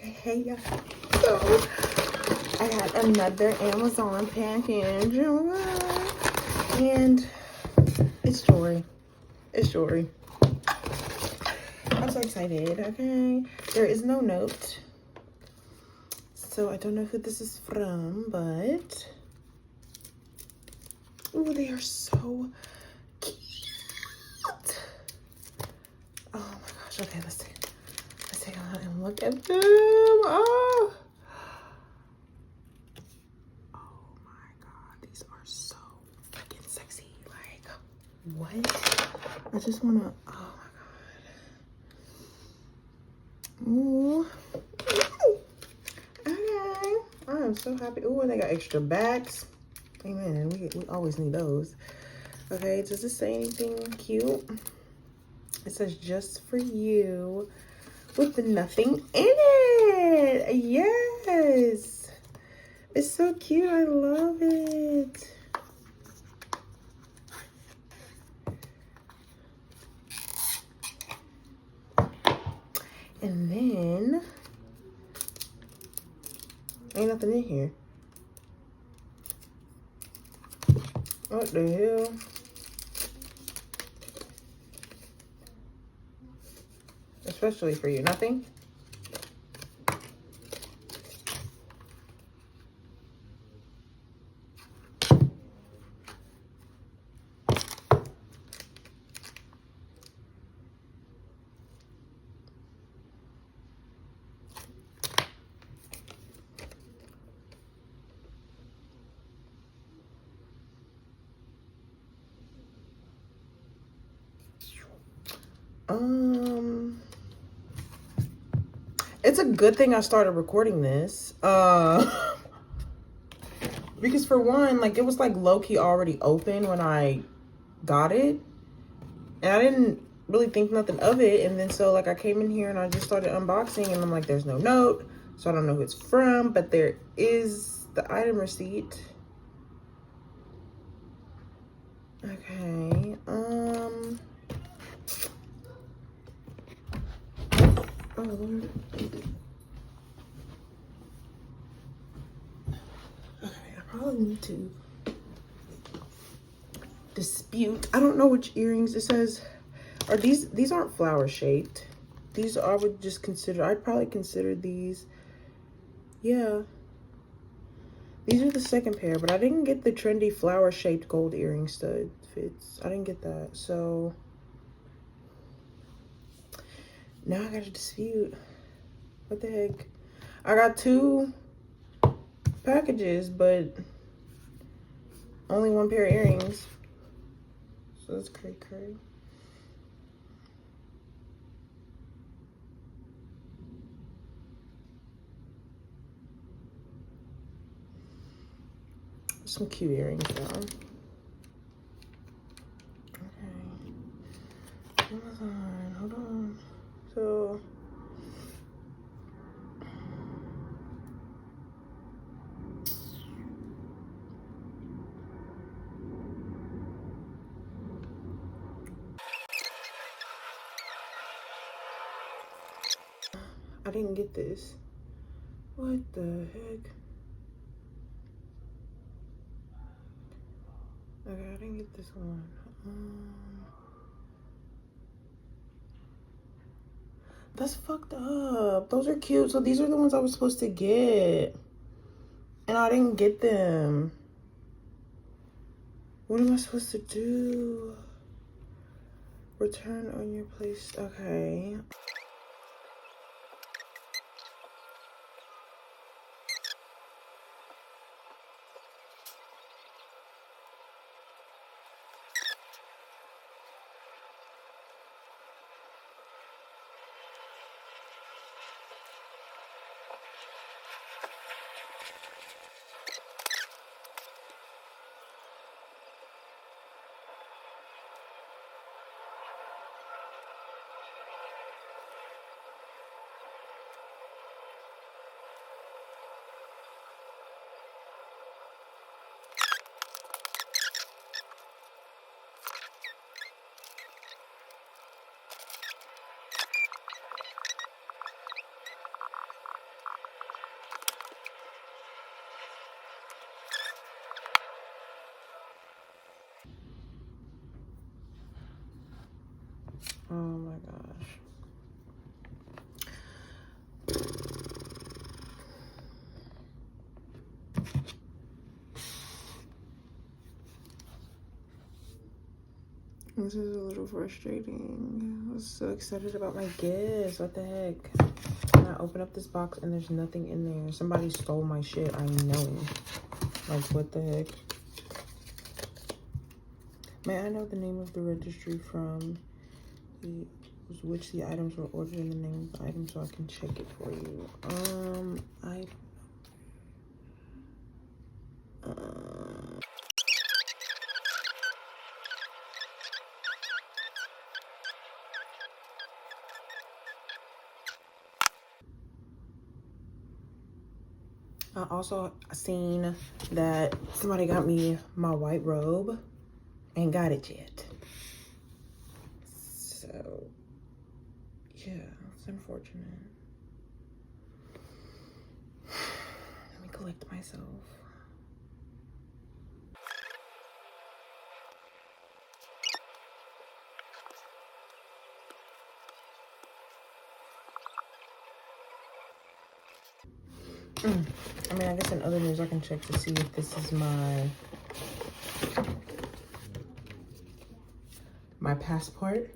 Hey y'all. So I got another Amazon package. And it's Jory. It's Jory. I'm so excited, okay? There is no note. So I don't know who this is from, but oh, they are so cute. Oh my gosh. Okay, let's take a look and look at them. Oh. Oh my god, these are so freaking sexy. Like, what? I just wanna, oh my god. Ooh. Okay. I am so happy. Ooh, and they got extra backs. Amen. We always need those. Okay, does it say anything cute? It says just for you with nothing in it. Yes. It's so cute. I love it. And then ain't nothing in here. What the hell? Especially for you. Nothing? It's a good thing I started recording this. Because for one, like, it was like low-key already open when I got it. And I didn't really think nothing of it. And then so like I came in here and I just started unboxing and I'm like, there's no note. So I don't know who it's from, but there is the item receipt. Okay. Oh Lord. Okay, I probably need to dispute. I don't know which earrings it says. Are these aren't flower shaped. These I would just consider, I'd probably consider these. Yeah. These are the second pair, but I didn't get the trendy flower shaped gold earring stud fits. I didn't get that. So now I gotta dispute. What the heck? I got 2 packages, but only 1 pair of earrings. So that's cray. Some cute earrings though. Okay. Amazon, hold on. So I didn't get this. What the heck? Okay, I didn't get this one. That's fucked up. Those are cute. So these are the ones I was supposed to get. And I didn't get them. What am I supposed to do? Return on your place. Okay. This is a little frustrating. I was so excited about my gifts. What the heck? And I open up this box and there's nothing in there. Somebody stole my shit. I know. Like, what the heck? May I know the name of the registry from which the items were ordered in the name of the item so I can check it for you? I also seen that somebody got me my white robe. Ain't got it yet. So, yeah, it's unfortunate. Let me collect myself. I mean, I guess in other news, I can check to see if this is my passport.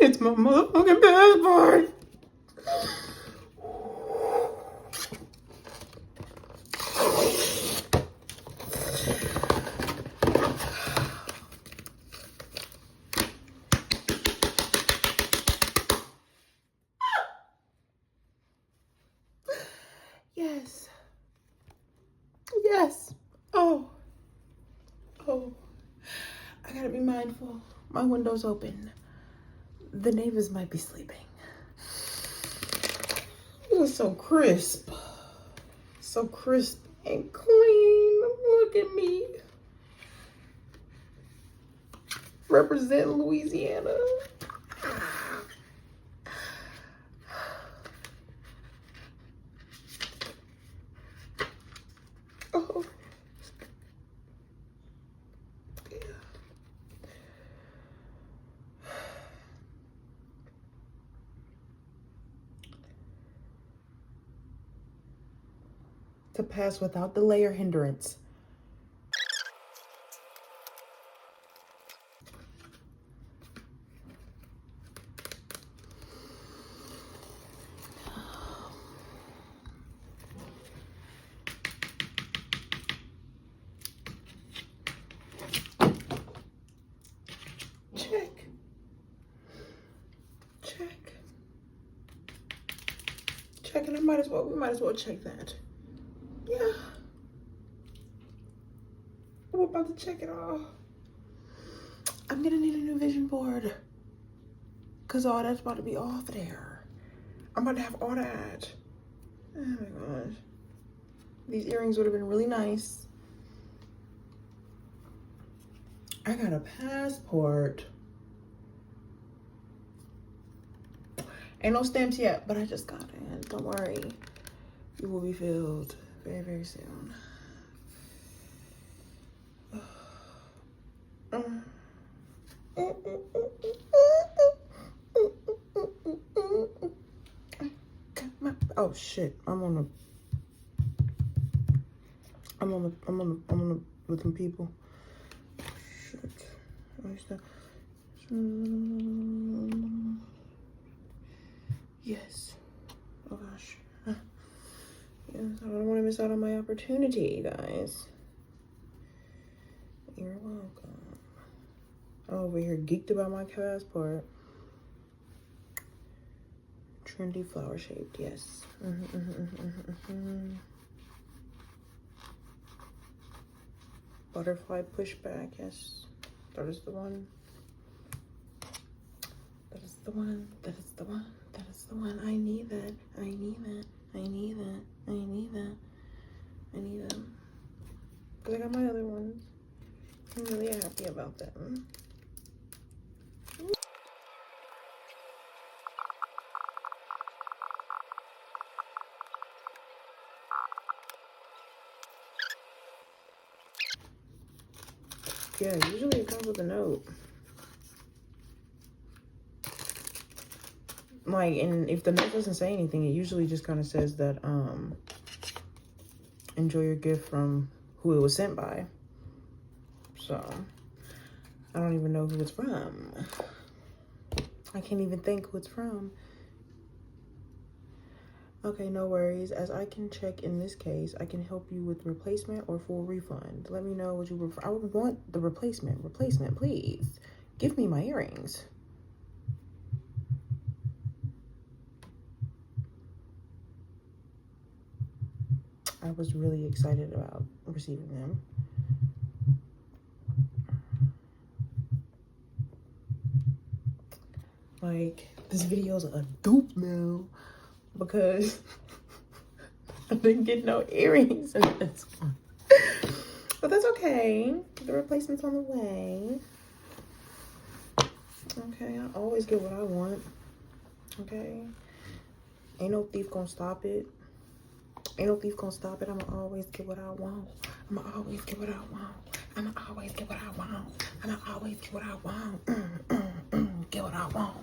It's my motherfucking passport. Yes. Yes. Oh. I gotta be mindful. My window's open. The neighbors might be sleeping. It was so crisp. So crisp and clean. Look at me. Represent Louisiana. Oh. Yeah. To pass without delay or hindrance. Check, and we might as well check that. Yeah. We're about to check it all. I'm gonna need a new vision board. Cause all that's about to be off there. I'm about to have all that. Oh my gosh. These earrings would have been really nice. I got a passport. Ain't no stamps yet, but I just got it. Don't worry. You will be filled very, very soon. Oh shit! I'm on with some people. Shit. Yes. Oh gosh. Yes, I don't want to miss out on my opportunity, guys. You're welcome. I'm over here geeked about my passport. Trendy flower shaped, yes. Butterfly pushback, yes. That is the one. That is the one. That is the one. That is the one. I need that. I need that. I need that. I need that. I need them. Because I got my other ones. I'm really happy about them. Yeah, usually it comes with a note. Like, and if the note doesn't say anything, it usually just kind of says that, enjoy your gift from who it was sent by. So I don't even know who it's from. I can't even think who it's from. Okay, no worries. As I can check in this case, I can help you with replacement or full refund. Let me know what you prefer. I would want the replacement. Replacement, please. Give me my earrings. I was really excited about receiving them. Like, this video's a dupe now because I didn't get no earrings in this one. But that's okay. The replacement's on the way. Okay, I always get what I want. Okay. Ain't no thief gonna stop it. Ain't no thief gonna stop it. I'ma always get what I want. I'ma always get what I want. I'ma always get what I want. I'ma always get what I want. Get what I want.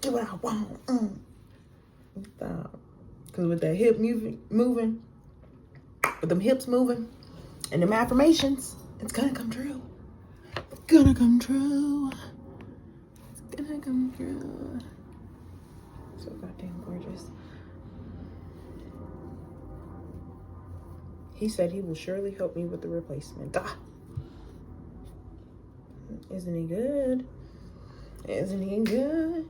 Get what I want. Stop. Cause with that hip moving, with them hips moving, and them affirmations, it's gonna come true. It's gonna come true. It's gonna come true. So goddamn gorgeous. He said he will surely help me with the replacement. Ah. Isn't he good? Isn't he good?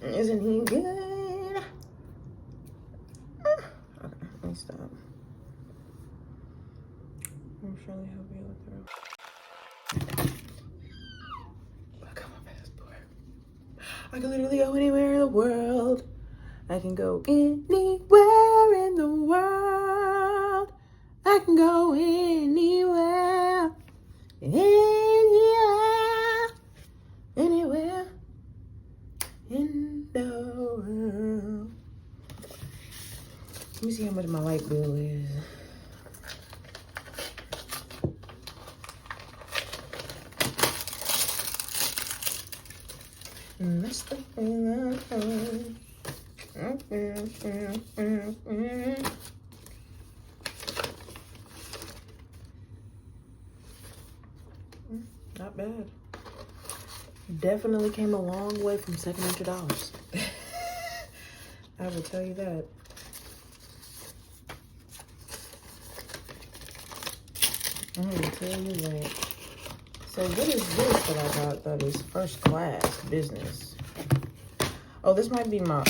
Isn't he good? Okay, let me stop. I'll surely help you with the replacement. I got my passport. I can literally go anywhere in the world. I can go anywhere in the world. I can go anywhere. Anywhere. Anywhere in the world. Let me see how much my light bill is. And that's the thing I heard. Not bad. Definitely came a long way from $700. I will tell you that. I will tell you that. So what is this that I got that is first class business? Oh, this might be my,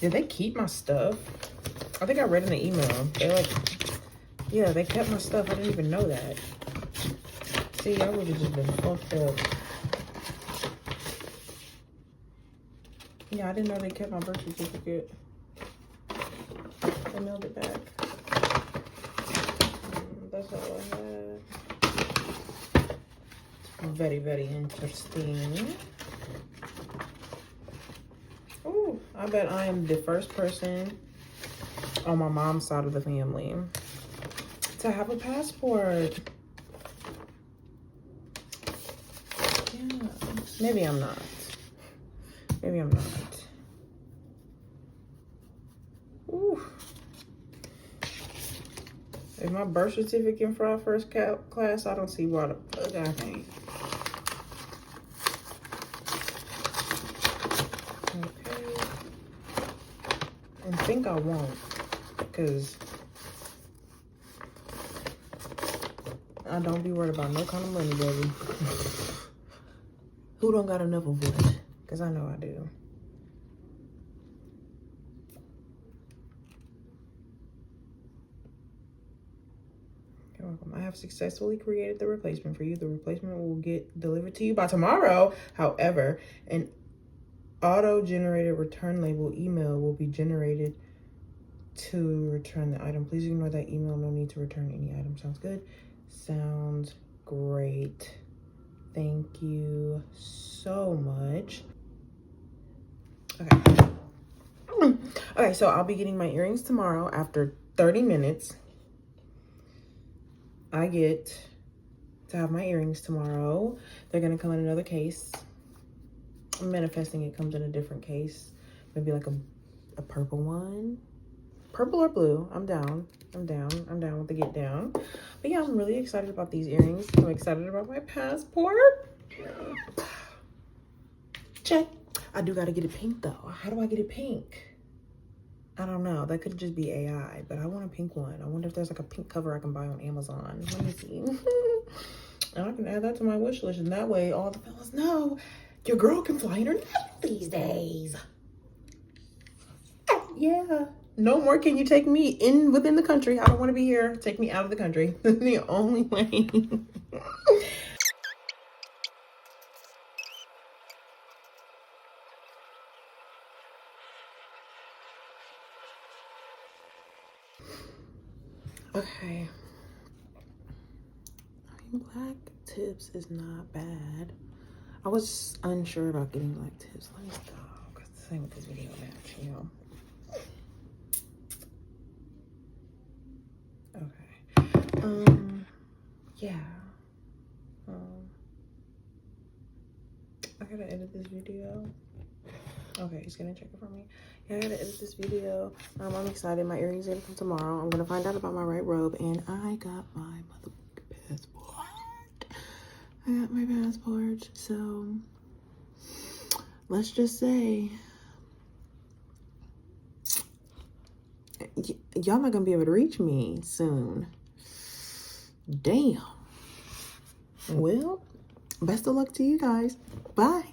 did they keep my stuff? I think I read in the email. They're like, yeah, they kept my stuff. I didn't even know that. See, I would have just been fucked up. Yeah, I didn't know they kept my birth certificate. They mailed it back. That's all I had. Very, very interesting. Oh, I bet I am the first person on my mom's side of the family to have a passport. Yeah, maybe I'm not. Maybe I'm not. Ooh. If my birth certificate for our first class, I don't see why the fuck I can't. Okay. And think I won't, because I don't be worried about no kind of money, baby. Who don't got enough of what? Because I know I do. You're welcome. I have successfully created the replacement for you. The replacement will get delivered to you by tomorrow. However, an auto-generated return label email will be generated to return the item. Please ignore that email. No need to return any item. Sounds good? Sounds great. Thank you so much. Okay. Okay, so I'll be getting my earrings tomorrow after 30 minutes. I get to have my earrings tomorrow. They're gonna come in another case. I'm manifesting it comes in a different case. Maybe like a purple one. Purple or blue. I'm down. I'm down with the get down. But yeah, I'm really excited about these earrings. I'm excited about my passport. Check. I do got to get it pink though. How do I get it pink? I don't know. That could just be AI, but I want a pink one. I wonder if there's like a pink cover I can buy on Amazon. Let me see. And I can add that to my wish list. And that way all the fellas know your girl can fly international these days. Yeah. No more can you take me within the country. I don't want to be here. Take me out of the country. The only way. Okay. I mean, black tips is not bad. I was unsure about getting black tips. Let me stop. Because the same with this video match, you know. Okay. Yeah. I gotta edit this video. Okay, he's gonna check it for me. Yeah, I gotta edit this video. I'm excited. My earrings are gonna come tomorrow. I'm gonna find out about my right robe, and I got my motherfucking passport. I got my passport. So let's just say y'all not gonna be able to reach me soon. Damn. Well, best of luck to you guys. Bye.